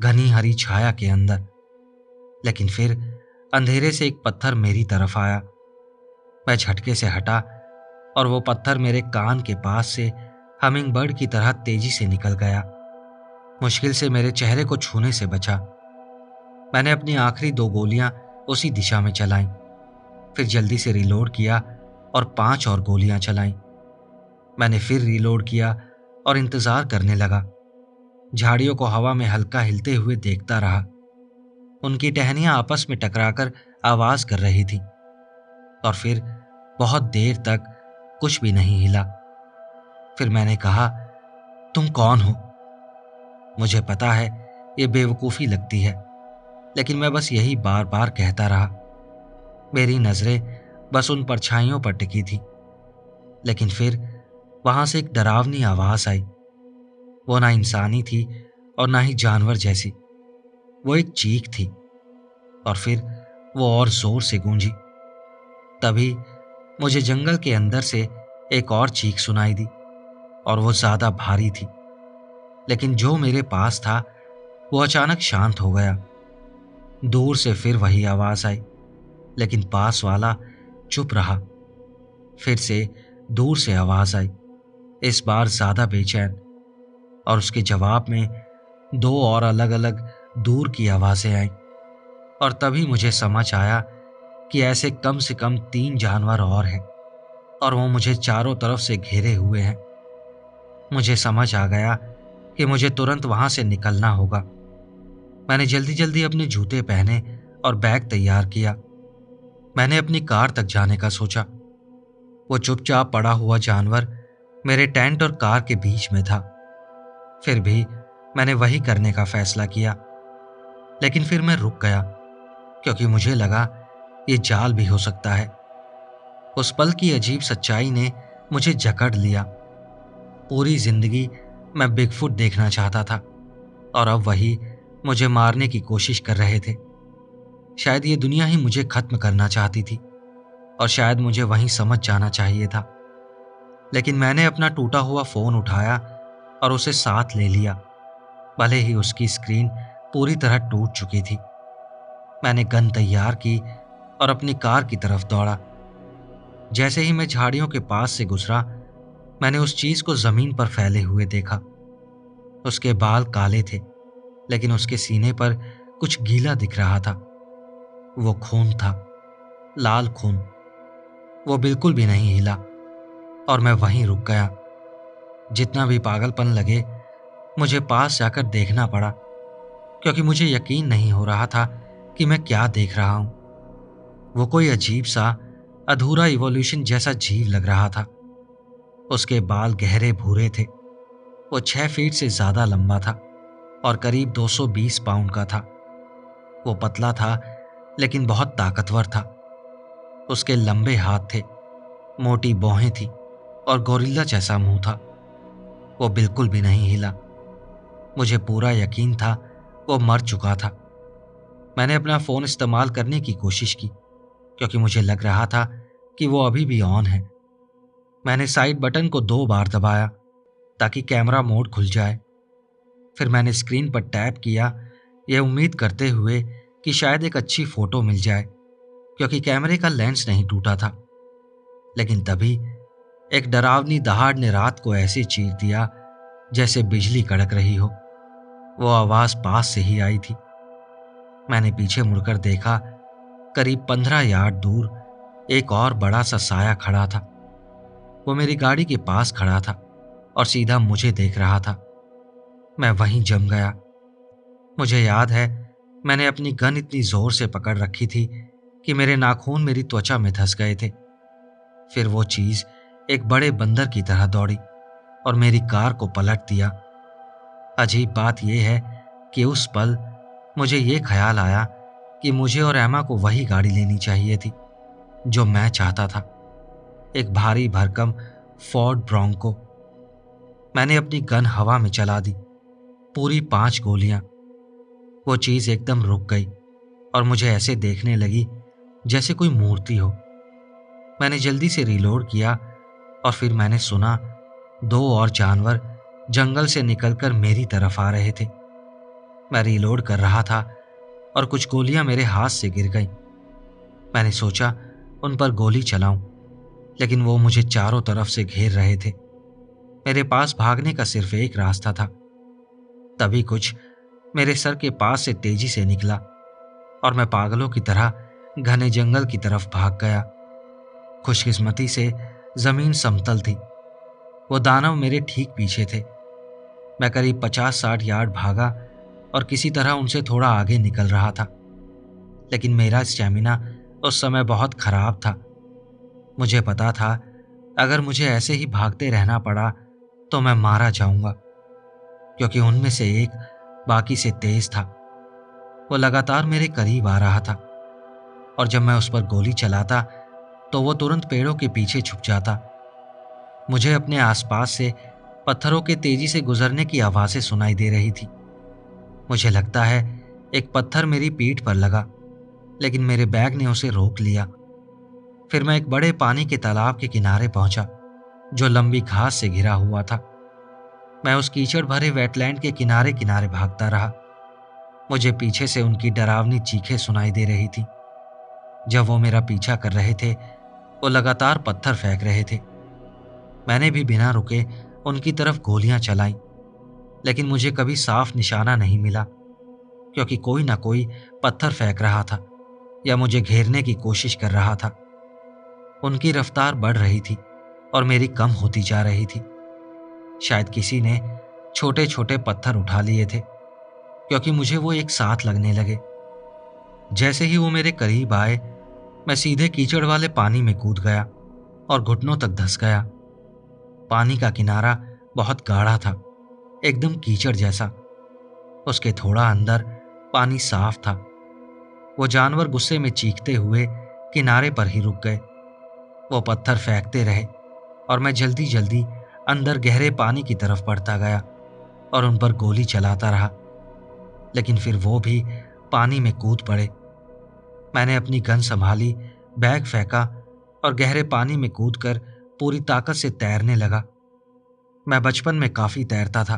घनी हरी छाया के अंदर। लेकिन फिर अंधेरे से एक पत्थर मेरी तरफ आया। मैं झटके से हटा और वो पत्थर मेरे कान के पास से हमिंग बर्ड की तरह तेजी से निकल गया। मुश्किल से मेरे चेहरे को छूने से बचा। मैंने अपनी आखिरी 2 गोलियां उसी दिशा में चलाईं, फिर जल्दी से रिलोड किया और 5 और गोलियां चलाईं। मैंने फिर रिलोड किया और इंतजार करने लगा। झाड़ियों को हवा में हल्का हिलते हुए देखता रहा। उनकी टहनियां आपस में टकराकर आवाज कर रही थी। और फिर बहुत देर तक कुछ भी नहीं हिला। फिर मैंने कहा, तुम कौन हो? मुझे पता है ये बेवकूफ़ी लगती है, लेकिन मैं बस यही बार बार कहता रहा। मेरी नज़रें बस उन परछाइयों पर टिकी थी। लेकिन फिर वहां से एक डरावनी आवाज आई। वो ना इंसानी थी और ना ही जानवर जैसी। वो एक चीख थी, और फिर वो और जोर से गूंजी। तभी मुझे जंगल के अंदर से एक और चीख सुनाई दी, और वो ज्यादा भारी थी। लेकिन जो मेरे पास था वो अचानक शांत हो गया। दूर से फिर वही आवाज आई, लेकिन पास वाला चुप रहा। फिर से दूर से आवाज आई, इस बार ज्यादा बेचैन, और उसके जवाब में 2 और अलग अलग दूर की आवाजें आईं। और तभी मुझे समझ आया कि ऐसे कम से कम 3 जानवर और हैं, और वो मुझे चारों तरफ से घेरे हुए हैं। मुझे समझ आ गया कि मुझे तुरंत वहां से निकलना होगा। मैंने जल्दी जल्दी अपने जूते पहने और बैग तैयार किया। मैंने अपनी कार तक जाने का सोचा। वो चुपचाप पड़ा हुआ जानवर मेरे टेंट और कार के बीच में था। फिर भी मैंने वही करने का फैसला किया। लेकिन फिर मैं रुक गया, क्योंकि मुझे लगा ये जाल भी हो सकता है। उस पल की अजीब सच्चाई ने मुझे जकड़ लिया। पूरी जिंदगी मैं बिगफुट देखना चाहता था, और अब वही मुझे मारने की कोशिश कर रहे थे। शायद ये दुनिया ही मुझे खत्म करना चाहती थी, और शायद मुझे वहीं समझ जाना चाहिए था। लेकिन मैंने अपना टूटा हुआ फोन उठाया और उसे साथ ले लिया, भले ही उसकी स्क्रीन पूरी तरह टूट चुकी थी। मैंने गन तैयार की और अपनी कार की तरफ दौड़ा। जैसे ही मैं झाड़ियों के पास से गुजरा, मैंने उस चीज को जमीन पर फैले हुए देखा। उसके बाल काले थे, लेकिन उसके सीने पर कुछ गीला दिख रहा था। वो खून था, लाल खून। वो बिल्कुल भी नहीं हिला, और मैं वहीं रुक गया। जितना भी पागलपन लगे, मुझे पास जाकर देखना पड़ा, क्योंकि मुझे यकीन नहीं हो रहा था कि मैं क्या देख रहा हूं। वो कोई अजीब सा अधूरा इवोल्यूशन जैसा जीव लग रहा था। उसके बाल गहरे भूरे थे। वो 6 फीट से ज्यादा लंबा था और करीब 220 पाउंड का था। वो पतला था, लेकिन बहुत ताकतवर था। उसके लंबे हाथ थे, मोटी भौहें थी, और गोरिल्ला जैसा मुंह था। वो बिल्कुल भी नहीं हिला। मुझे पूरा यकीन था वो मर चुका था। मैंने अपना फोन इस्तेमाल करने की कोशिश की, क्योंकि मुझे लग रहा था कि वो अभी भी ऑन है। मैंने साइड बटन को 2 बार दबाया ताकि कैमरा मोड खुल जाए। फिर मैंने स्क्रीन पर टैप किया, यह उम्मीद करते हुए कि शायद एक अच्छी फोटो मिल जाए, क्योंकि कैमरे का लेंस नहीं टूटा था। लेकिन तभी एक डरावनी दहाड़ ने रात को ऐसे चीर दिया जैसे बिजली कड़क रही हो। वो आवाज पास से ही आई थी। मैंने पीछे मुड़कर देखा। करीब 15 यार्ड दूर एक और बड़ा सा साया खड़ा था। वो मेरी गाड़ी के पास खड़ा था और सीधा मुझे देख रहा था। मैं वहीं जम गया। मुझे याद है, मैंने अपनी गन इतनी जोर से पकड़ रखी थी कि मेरे नाखून मेरी त्वचा में धंस गए थे। फिर वो चीज एक बड़े बंदर की तरह दौड़ी और मेरी कार को पलट दिया। अजीब बात यह है कि उस पल मुझे ये ख्याल आया कि मुझे और एमा को वही गाड़ी लेनी चाहिए थी जो मैं चाहता था, एक भारी भरकम फोर्ड ब्रोंको। मैंने अपनी गन हवा में चला दी, पूरी 5 गोलियां। वो चीज एकदम रुक गई और मुझे ऐसे देखने लगी जैसे कोई मूर्ति हो। मैंने जल्दी से रिलोड किया और फिर मैंने सुना 2 और जानवर जंगल से निकलकर मेरी तरफ आ रहे थे। मैं रिलोड कर रहा था और कुछ गोलियां मेरे हाथ से गिर गईं। मैंने सोचा उन पर गोली चलाऊं, लेकिन वो मुझे चारों तरफ से घेर रहे थे। मेरे पास भागने का सिर्फ एक रास्ता था। तभी कुछ मेरे सर के पास से तेजी से निकला और मैं पागलों की तरह घने जंगल की तरफ भाग गया। खुशकिस्मती से जमीन समतल थी। वो दानव मेरे ठीक पीछे थे। मैं करीब 50-60 यार्ड भागा और किसी तरह उनसे थोड़ा आगे निकल रहा था, लेकिन मेरा स्टैमिना उस समय बहुत खराब था। मुझे पता था अगर मुझे ऐसे ही भागते रहना पड़ा तो मैं मारा जाऊंगा, क्योंकि उनमें से एक बाकी से तेज था। वो लगातार मेरे करीब आ रहा था और जब मैं उस पर गोली चलाता तो वो तुरंत पेड़ों के पीछे छुप जाता। मुझे अपने आसपास से पत्थरों के तेजी से गुजरने की आवाजें सुनाई दे रही थी। मुझे लगता है एक पत्थर मेरी पीठ पर लगा, लेकिन मेरे बैग ने उसे रोक लिया। फिर मैं एक बड़े पानी के तालाब के किनारे पहुंचा, जो लंबी घास से घिरा हुआ था। मैं उस कीचड़ भरे वेटलैंड के किनारे किनारे भागता रहा। मुझे पीछे से उनकी डरावनी चीखें सुनाई दे रही थी। जब वो मेरा पीछा कर रहे थे, वो लगातार पत्थर फेंक रहे थे। मैंने भी बिना रुके उनकी तरफ गोलियां चलाईं, लेकिन मुझे कभी साफ निशाना नहीं मिला, क्योंकि कोई ना कोई पत्थर फेंक रहा था या मुझे घेरने की कोशिश कर रहा था। उनकी रफ्तार बढ़ रही थी और मेरी कम होती जा रही थी। शायद किसी ने छोटे छोटे पत्थर उठा लिए थे, क्योंकि मुझे वो एक साथ लगने लगे। जैसे ही वो मेरे करीब आए, मैं सीधे कीचड़ वाले पानी में कूद गया और घुटनों तक धंस गया। पानी का किनारा बहुत गाढ़ा था, एकदम कीचड़ जैसा। उसके थोड़ा अंदर पानी साफ था। वो जानवर गुस्से में चीखते हुए किनारे पर ही रुक गए। वो पत्थर फेंकते रहे और मैं जल्दी जल्दी अंदर गहरे पानी की तरफ बढ़ता गया और उन पर गोली चलाता रहा, लेकिन फिर वो भी पानी में कूद पड़े। मैंने अपनी गन संभाली, बैग फेंका और गहरे पानी में कूदकर पूरी ताकत से तैरने लगा। मैं बचपन में काफी तैरता था।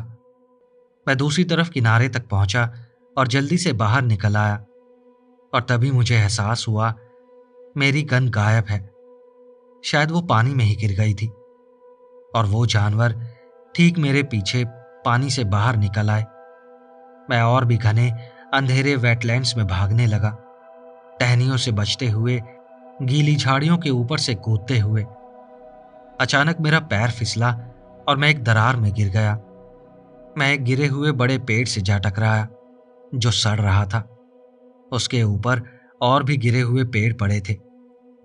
मैं दूसरी तरफ किनारे तक पहुंचा और जल्दी से बाहर निकल आया, और तभी मुझे एहसास हुआ मेरी गन गायब है। शायद वो पानी में ही गिर गई थी और वो जानवर ठीक मेरे पीछे पानी से बाहर निकल आए। मैं और भी घने अंधेरे वेटलैंड्स में भागने लगा, टहनियों से बचते हुए, गीली झाड़ियों के ऊपर से कूदते हुए। अचानक मेरा पैर फिसला और मैं एक दरार में गिर गया। मैं एक गिरे हुए बड़े पेड़ से जा टकराया जो सड़ रहा था। उसके ऊपर और भी गिरे हुए पेड़ पड़े थे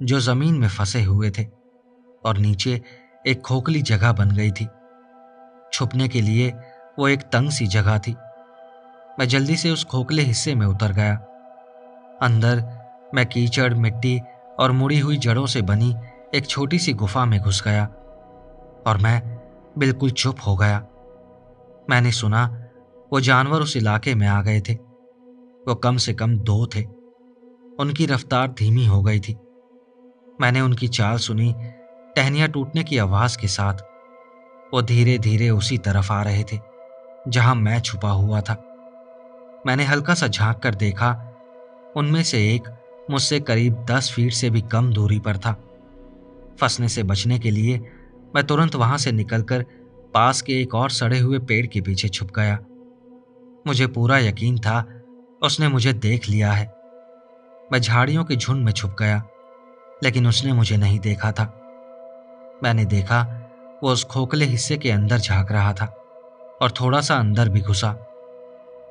जो जमीन में फंसे हुए थे, और नीचे एक खोखली जगह बन गई थी। छुपने के लिए वो एक तंग सी जगह थी। मैं जल्दी से उस खोखले हिस्से में उतर गया। अंदर मैं कीचड़, मिट्टी और मुड़ी हुई जड़ों से बनी एक छोटी सी गुफा में घुस गया और मैं बिल्कुल चुप हो गया। मैंने सुना वो जानवर उस इलाके में आ गए थे। वो कम से कम 2 थे। उनकी रफ्तार धीमी हो गई थी। मैंने उनकी चाल सुनी, टहनियां टूटने की आवाज के साथ। वो धीरे धीरे उसी तरफ आ रहे थे जहां मैं छुपा हुआ था। मैंने हल्का सा झांक कर देखा। उनमें से एक मुझसे करीब 10 फीट से भी कम दूरी पर था। फंसने से बचने के लिए मैं तुरंत वहां से निकलकर पास के एक और सड़े हुए पेड़ के पीछे छुप गया। मुझे पूरा यकीन था उसने मुझे देख लिया है। मैं झाड़ियों के झुंड में छुप गया, लेकिन उसने मुझे नहीं देखा था। मैंने देखा वो उस खोखले हिस्से के अंदर झांक रहा था और थोड़ा सा अंदर भी घुसा।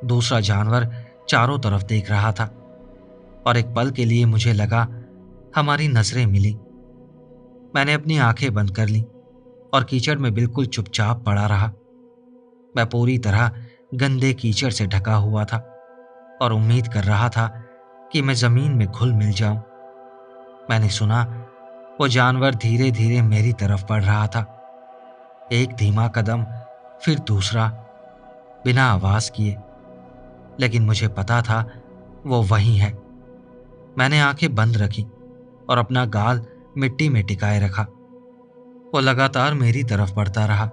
दूसरा जानवर चारों तरफ देख रहा था और एक पल के लिए मुझे लगा हमारी नजरें मिली। मैंने अपनी आंखें बंद कर लीं और कीचड़ में बिल्कुल चुपचाप पड़ा रहा। मैं पूरी तरह गंदे कीचड़ से ढका हुआ था और उम्मीद कर रहा था कि मैं जमीन में घुल मिल जाऊं। मैंने सुना वो जानवर धीरे धीरे मेरी तरफ बढ़ रहा था। एक धीमा कदम फिर दूसरा, बिना आवाज किए। लेकिन मुझे पता था वो वही है। मैंने आंखें बंद रखी और अपना गाल मिट्टी में टिकाए रखा। वो लगातार मेरी तरफ बढ़ता रहा।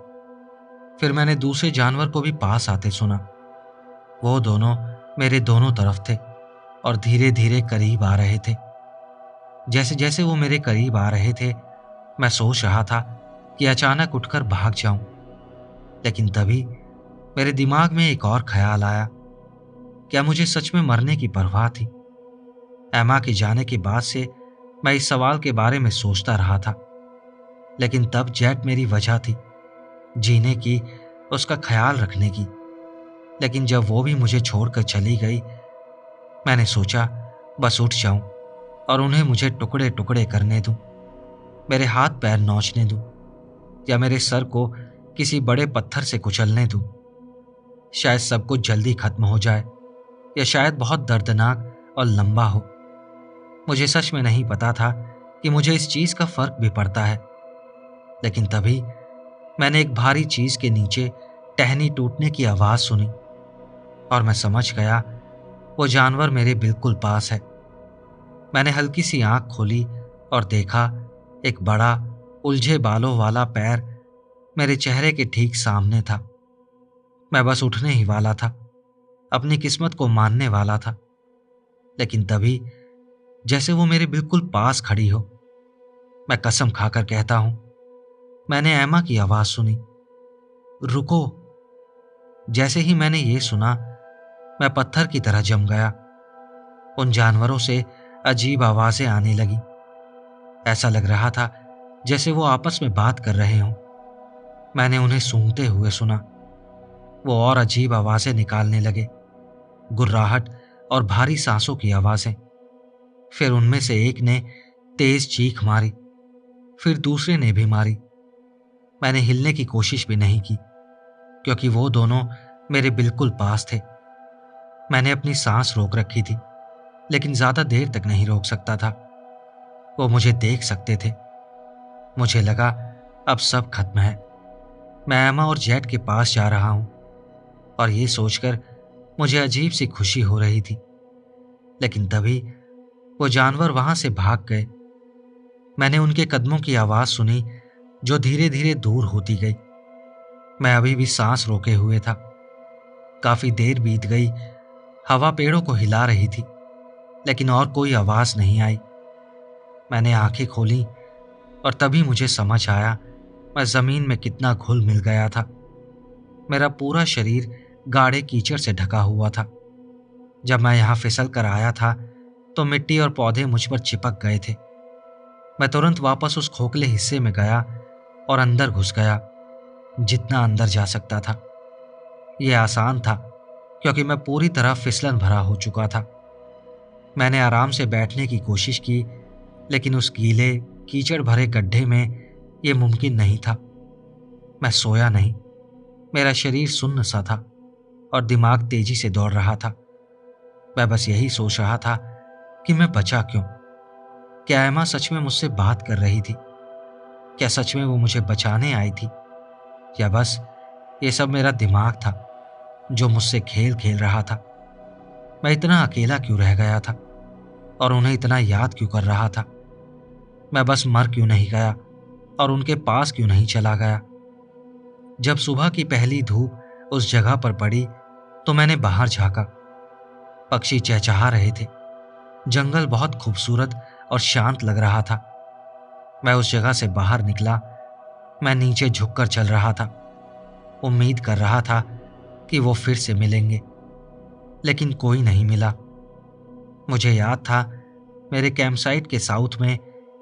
फिर मैंने दूसरे जानवर को भी पास आते सुना। वो दोनों मेरे दोनों तरफ थे और धीरे धीरे करीब आ रहे थे। जैसे जैसे वो मेरे करीब आ रहे थे, मैं सोच रहा था कि अचानक उठकर भाग जाऊं। लेकिन तभी मेरे दिमाग में एक और ख्याल आया। क्या मुझे सच में मरने की परवाह थी? एमा के जाने के बाद से मैं इस सवाल के बारे में सोचता रहा था। लेकिन तब जेट मेरी वजह थी जीने की, उसका ख्याल रखने की। लेकिन जब वो भी मुझे छोड़कर चली गई, मैंने सोचा बस उठ जाऊं और उन्हें मुझे टुकड़े टुकड़े करने दूं, मेरे हाथ पैर नोचने दूं या मेरे सर को किसी बड़े पत्थर से कुचलने दूं। शायद सब कुछ जल्दी खत्म हो जाए या शायद बहुत दर्दनाक और लंबा हो। मुझे सच में नहीं पता था कि मुझे इस चीज का फर्क भी पड़ता है। लेकिन तभी मैंने एक भारी चीज के नीचे टहनी टूटने की आवाज सुनी और मैं समझ गया वो जानवर मेरे बिल्कुल पास है। मैंने हल्की सी आंख खोली और देखा एक बड़ा उलझे बालों वाला पैर मेरे चेहरे के ठीक सामने था। मैं बस उठने ही वाला था, अपनी किस्मत को मानने वाला था। लेकिन तभी जैसे वो मेरे बिल्कुल पास खड़ी हो, मैं कसम खाकर कहता हूं, मैंने एमा की आवाज सुनी, रुको। जैसे ही मैंने ये सुना, मैं पत्थर की तरह जम गया। उन जानवरों से अजीब आवाजें आने लगी। ऐसा लग रहा था जैसे वो आपस में बात कर रहे हों। मैंने उन्हें सूंघते हुए सुना। वो और अजीब आवाजें निकालने लगे, गुर्राहट और भारी सांसों की आवाजें। फिर उनमें से एक ने तेज चीख मारी, फिर दूसरे ने भी मारी। मैंने हिलने की कोशिश भी नहीं की क्योंकि वो दोनों मेरे बिल्कुल पास थे। मैंने अपनी सांस रोक रखी थी, लेकिन ज्यादा देर तक नहीं रोक सकता था। वो मुझे देख सकते थे। मुझे लगा अब सब खत्म है। मैं एमा और जेट के पास जा रहा हूं और ये सोचकर मुझे अजीब सी खुशी हो रही थी। लेकिन तभी वो जानवर वहां से भाग गए। मैंने उनके कदमों की आवाज सुनी जो धीरे धीरे दूर होती गई। मैं अभी भी सांस रोके हुए था। काफी देर बीत गई। हवा पेड़ों को हिला रही थी, लेकिन और कोई आवाज नहीं आई। मैंने आंखें खोली और तभी मुझे समझ आया मैं जमीन में कितना घुल मिल गया था। मेरा पूरा शरीर गाढ़े कीचड़ से ढका हुआ था। जब मैं यहाँ फिसल कर आया था तो मिट्टी और पौधे मुझ पर चिपक गए थे। मैं तुरंत वापस उस खोखले हिस्से में गया और अंदर घुस गया, जितना अंदर जा सकता था। यह आसान था क्योंकि मैं पूरी तरह फिसलन भरा हो चुका था। मैंने आराम से बैठने की कोशिश की, लेकिन उस गीले कीचड़ भरे गड्ढे में यह मुमकिन नहीं था। मैं सोया नहीं, मेरा शरीर सुन्न सा था और दिमाग तेजी से दौड़ रहा था। मैं बस यही सोच रहा था कि मैं बचा क्यों। क्या एमा सच में मुझसे बात कर रही थी? क्या सच में वो मुझे बचाने आई थी? या बस ये सब मेरा दिमाग था जो मुझसे खेल खेल रहा था? मैं इतना अकेला क्यों रह गया था और उन्हें इतना याद क्यों कर रहा था? मैं बस मर क्यों नहीं गया और उनके पास क्यों नहीं चला गया? जब सुबह की पहली धूप उस जगह पर पड़ी तो मैंने बाहर झांका। पक्षी चहचहा रहे थे। जंगल बहुत खूबसूरत और शांत लग रहा था। मैं उस जगह से बाहर निकला। मैं नीचे झुककर चल रहा था, उम्मीद कर रहा था कि वो फिर से मिलेंगे, लेकिन कोई नहीं मिला। मुझे याद था मेरे कैंपसाइट के साउथ में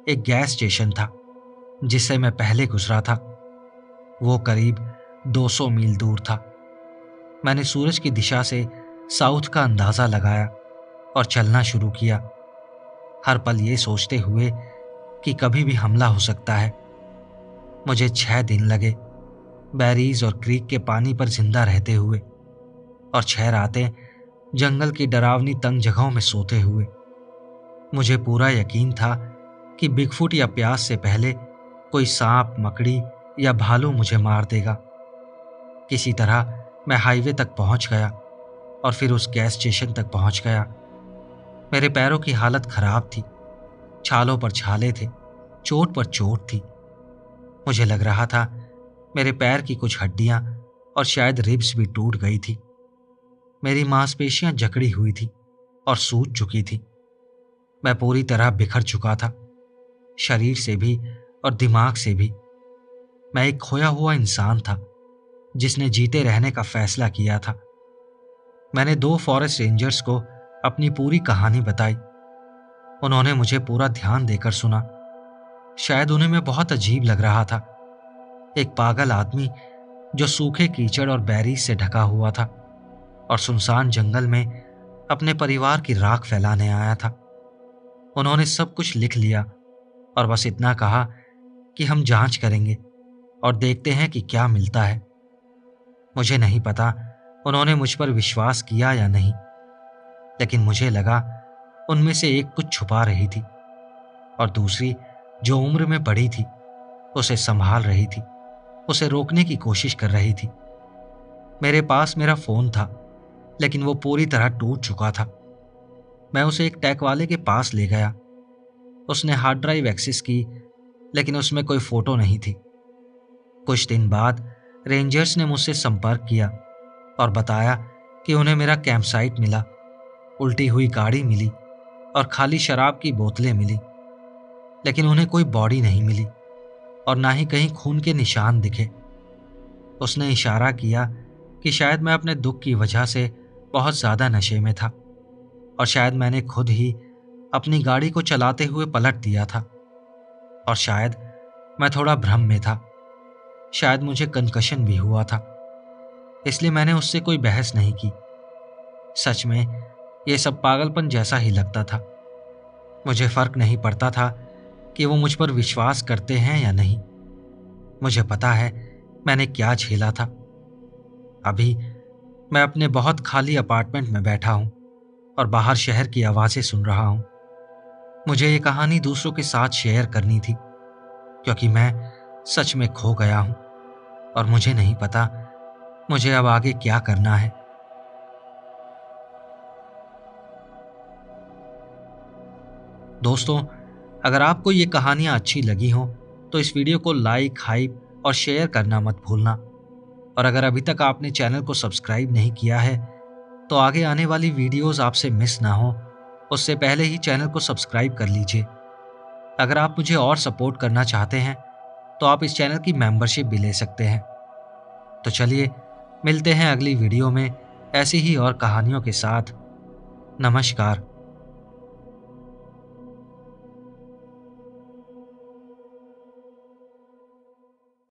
एक गैस स्टेशन था जिससे मैं पहले गुजरा था। वो करीब 200 मील दूर था। मैंने सूरज की दिशा से साउथ का अंदाजा लगाया और चलना शुरू किया, हर पल ये सोचते हुए कि कभी भी हमला हो सकता है। मुझे 6 दिन लगे, बैरीज और क्रीक के पानी पर जिंदा रहते हुए, और 6 रातें जंगल की डरावनी तंग जगहों में सोते हुए। मुझे पूरा यकीन था कि बिगफुट या प्यास से पहले कोई सांप, मकड़ी या भालू मुझे मार देगा। किसी तरह मैं हाईवे तक पहुंच गया और फिर उस गैस स्टेशन तक पहुंच गया। मेरे पैरों की हालत खराब थी, छालों पर छाले थे, चोट पर चोट थी। मुझे लग रहा था मेरे पैर की कुछ हड्डियां और शायद रिब्स भी टूट गई थी। मेरी मांसपेशियां जकड़ी हुई थी और सूज चुकी थी। मैं पूरी तरह बिखर चुका था, शरीर से भी और दिमाग से भी। मैं एक खोया हुआ इंसान था जिसने जीते रहने का फैसला किया था। मैंने 2 फॉरेस्ट रेंजर्स को अपनी पूरी कहानी बताई। उन्होंने मुझे पूरा ध्यान देकर सुना। शायद उन्हें मैं बहुत अजीब लग रहा था, एक पागल आदमी जो सूखे कीचड़ और बैरीज से ढका हुआ था और सुनसान जंगल में अपने परिवार की राख फैलाने आया था। उन्होंने सब कुछ लिख लिया और बस इतना कहा कि हम जांच करेंगे और देखते हैं कि क्या मिलता है। मुझे नहीं पता उन्होंने मुझ पर विश्वास किया या नहीं, लेकिन मुझे लगा उनमें से एक कुछ छुपा रही थी और दूसरी, जो उम्र में बड़ी थी, उसे संभाल रही थी, उसे रोकने की कोशिश कर रही थी। मेरे पास मेरा फोन था, लेकिन वो पूरी तरह टूट चुका था। मैं उसे एक टेक वाले के पास ले गया। उसने हार्ड ड्राइव एक्सेस की, लेकिन उसमें कोई फोटो नहीं थी। कुछ दिन बाद रेंजर्स ने मुझसे संपर्क किया और बताया कि उन्हें मेरा कैंपसाइट मिला, उल्टी हुई गाड़ी मिली और खाली शराब की बोतलें मिली, लेकिन उन्हें कोई बॉडी नहीं मिली और ना ही कहीं खून के निशान दिखे। उसने इशारा किया कि शायद मैं अपने दुख की वजह से बहुत ज्यादा नशे में था और शायद मैंने खुद ही अपनी गाड़ी को चलाते हुए पलट दिया था और शायद मैं थोड़ा भ्रम में था, शायद मुझे कंकशन भी हुआ था। इसलिए मैंने उससे कोई बहस नहीं की। सच में यह सब पागलपन जैसा ही लगता था। मुझे फर्क नहीं पड़ता था कि वो मुझ पर विश्वास करते हैं या नहीं। मुझे पता है मैंने क्या झेला था। अभी मैं अपने बहुत खाली अपार्टमेंट में बैठा हूं और बाहर शहर की आवाजें सुन रहा हूं। मुझे ये कहानी दूसरों के साथ शेयर करनी थी, क्योंकि मैं सच में खो गया हूं और मुझे नहीं पता मुझे अब आगे क्या करना है। दोस्तों, अगर आपको ये कहानियां अच्छी लगी हों तो इस वीडियो को लाइक, हाइप और शेयर करना मत भूलना। और अगर अभी तक आपने चैनल को सब्सक्राइब नहीं किया है तो आगे आने वाली वीडियोस आपसे मिस ना हो, उससे पहले ही चैनल को सब्सक्राइब कर लीजिए। अगर आप मुझे और सपोर्ट करना चाहते हैं तो आप इस चैनल की मेंबरशिप भी ले सकते हैं। तो चलिए, मिलते हैं अगली वीडियो में ऐसी ही और कहानियों के साथ। नमस्कार।